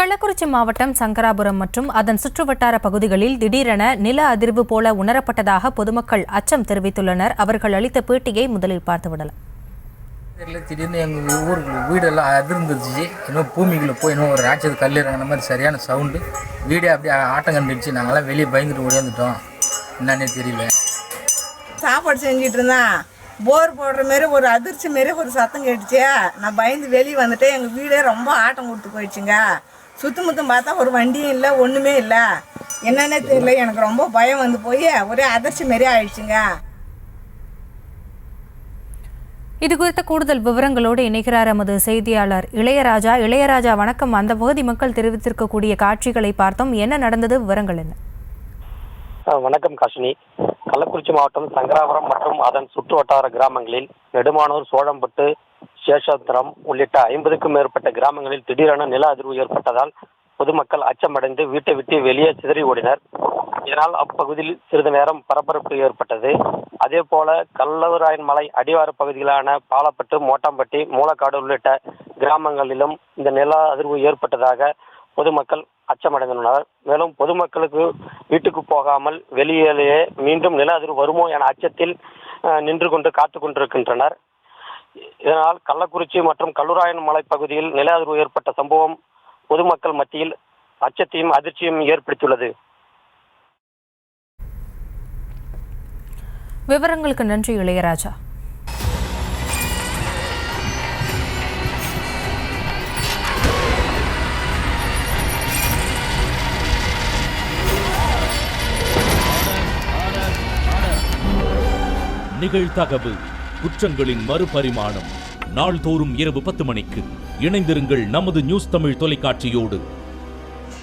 கள்ளக்குறிச்சி மாவட்டம் சங்கராபுரம் மற்றும் அதன் சுற்றுவட்டார பகுதிகளில் திடீரென நில அதிர்வு போல உணரப்பட்டதாக பொதுமக்கள் அச்சம் தெரிவித்துள்ளனர். அவர்கள் அளித்த பேட்டியை முதலில் பார்த்துவிடலாம். திடீர்னு எங்கள் ஊருக்கு வீடெல்லாம் அதிர்ந்துருச்சு. இன்னும் பூமிக்குள்ளே போய் இன்னும் ஒரு ராட்சது கல் இறங்கின மாதிரி சரியான சவுண்டு. வீடே அப்படியே ஆட்டம் கண்டுச்சு. நாங்களாம் வெளியே பயந்துட்டு ஓடியாந்துட்டோம். என்னன்னே தெரியல. சாப்பாடு செஞ்சிட்டு இருந்தேன். போர் போடுற மாரி ஒரு அதிர்ச்சி மாரி ஒரு சத்தம் கேட்டுச்சு. நான் பயந்து வெளியே வந்துட்டேன். எங்கள் வீடே ரொம்ப ஆட்டம் கொடுத்து போயிடுச்சுங்க. சுத்தமுத்தம் பார்த்தா ஒரு வண்டியும் இல்லை, ஒன்றுமே இல்லை. என்னன்னே தெரியல. எனக்கு ரொம்ப பயம் வந்து போய் ஒரே அதிர்ச்சி மாரி ஆயிடுச்சுங்க. இது குறித்த கூடுதல் விவரங்களோடு இணைகிறார் எமது செய்தியாளர் இளையராஜா. இளையராஜா வணக்கம். அந்த பகுதி மக்கள் தெரிவித்திருக்கக்கூடிய காட்சிகளை பார்த்தோம். என்ன நடந்தது, விவரங்கள் என்ன? வணக்கம் காஷினி. கள்ளக்குறிச்சி மாவட்டம் சங்கராபுரம் மற்றும் அதன் சுற்று வட்டார கிராமங்களில் நெடுமானூர், சோழம்பட்டு, சேஷாத்திரம் உள்ளிட்ட 50க்கும் மேற்பட்ட கிராமங்களில் திடீரென நில அதிர்வு ஏற்பட்டதால் பொதுமக்கள் அச்சமடைந்து வீட்டை விட்டு வெளியே சிதறி ஓடினர். இதனால் அப்பகுதியில் சிறிது நேரம் பரபரப்பு ஏற்பட்டது. அதே போல கல்லவராயன் மலை அடிவார பகுதிகளான பாலப்பட்டு, மோட்டாம்பட்டி, மூலக்காடு உள்ளிட்ட கிராமங்களிலும் இந்த நில அதிர்வு ஏற்பட்டதாக பொதுமக்கள் அச்சமடைந்துள்ளனர். மேலும் பொதுமக்களுக்கு வீட்டுக்கு போகாமல் வெளியிலேயே மீண்டும் நில அதிர்வு வருமோ என அச்சத்தில் நின்று கொண்டு காத்து கொண்டிருக்கின்றனர். இதனால் கள்ளக்குறிச்சி மற்றும் கல்லூராயன் மலை பகுதியில் நில அதிர்வு ஏற்பட்ட சம்பவம் பொதுமக்கள் மத்தியில் அச்சத்தையும் அதிர்ச்சியும் ஏற்படுத்தியுள்ளது. விவரங்களுக்கு நன்றி இளையராஜா. நிகழ்தகவு குற்றங்களின் மறுபரிமாணம். நாள்தோறும் இரவு 10 மணிக்கு இணைந்திருங்கள் நமது நியூஸ் தமிழ் தொலைக்காட்சியோடு.